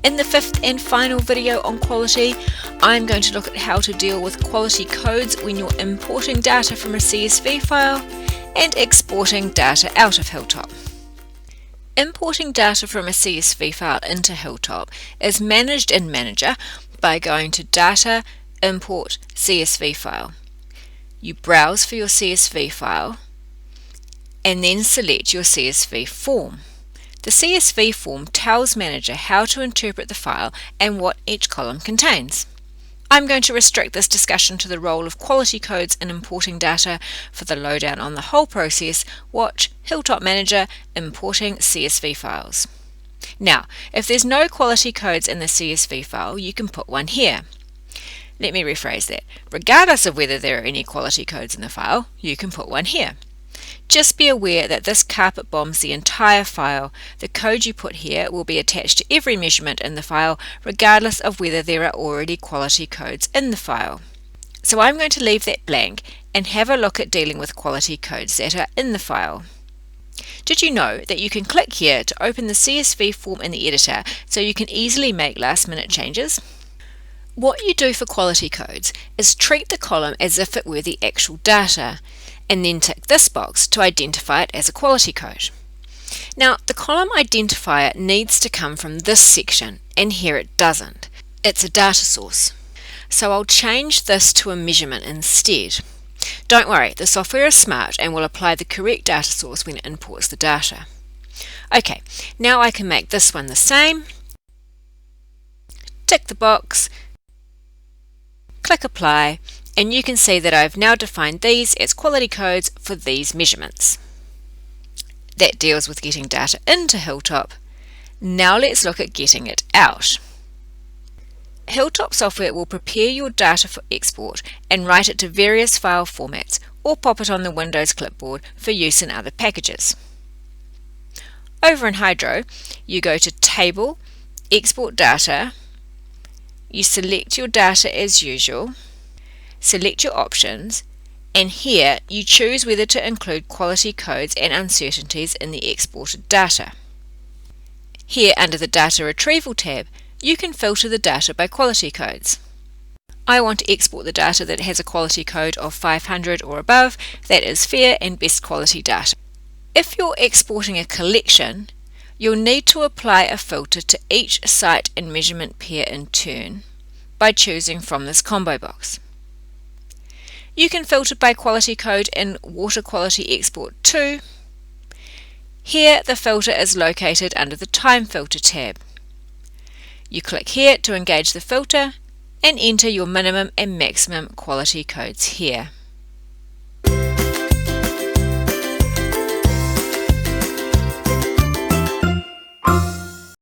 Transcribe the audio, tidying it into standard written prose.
In the fifth and final video on quality, I'm going to look at how to deal with quality codes when you're importing data from a CSV file and exporting data out of Hilltop. Importing data from a CSV file into Hilltop is managed in Manager by going to Data, Import CSV File. You browse for your CSV file and then select your CSV form. The CSV form tells Manager how to interpret the file and what each column contains. I'm going to restrict this discussion to the role of quality codes in importing data. For the lowdown on the whole process, watch Hilltop Manager Importing CSV Files. Now, if there's no quality codes in the CSV file, you can put one here. Let me rephrase that. Regardless of whether there are any quality codes in the file, you can put one here. Just be aware that this carpet bombs the entire file. The code you put here will be attached to every measurement in the file, regardless of whether there are already quality codes in the file. So I'm going to leave that blank and have a look at dealing with quality codes that are in the file. Did you know that you can click here to open the CSV form in the editor so you can easily make last-minute changes? What you do for quality codes is treat the column as if it were the actual data, and then tick this box to identify it as a quality code. Now, the column identifier needs to come from this section, and here it doesn't. It's a data source. So I'll change this to a measurement instead. Don't worry, the software is smart and will apply the correct data source when it imports the data. Okay, now I can make this one the same. Tick the box, click Apply, and you can see that I've now defined these as quality codes for these measurements. That deals with getting data into Hilltop. Now let's look at getting it out. Hilltop software will prepare your data for export and write it to various file formats or pop it on the Windows clipboard for use in other packages. Over in Hydro, you go to Table, Export Data, you select your data as usual, select your options, and here you choose whether to include quality codes and uncertainties in the exported data. Here under the Data Retrieval tab, you can filter the data by quality codes. I want to export the data that has a quality code of 500 or above, that is fair and best quality data. If you're exporting a collection, you'll need to apply a filter to each site and measurement pair in turn by choosing from this combo box. You can filter by quality code in Water Quality Export too. Here the filter is located under the Time Filter tab. You click here to engage the filter and enter your minimum and maximum quality codes here.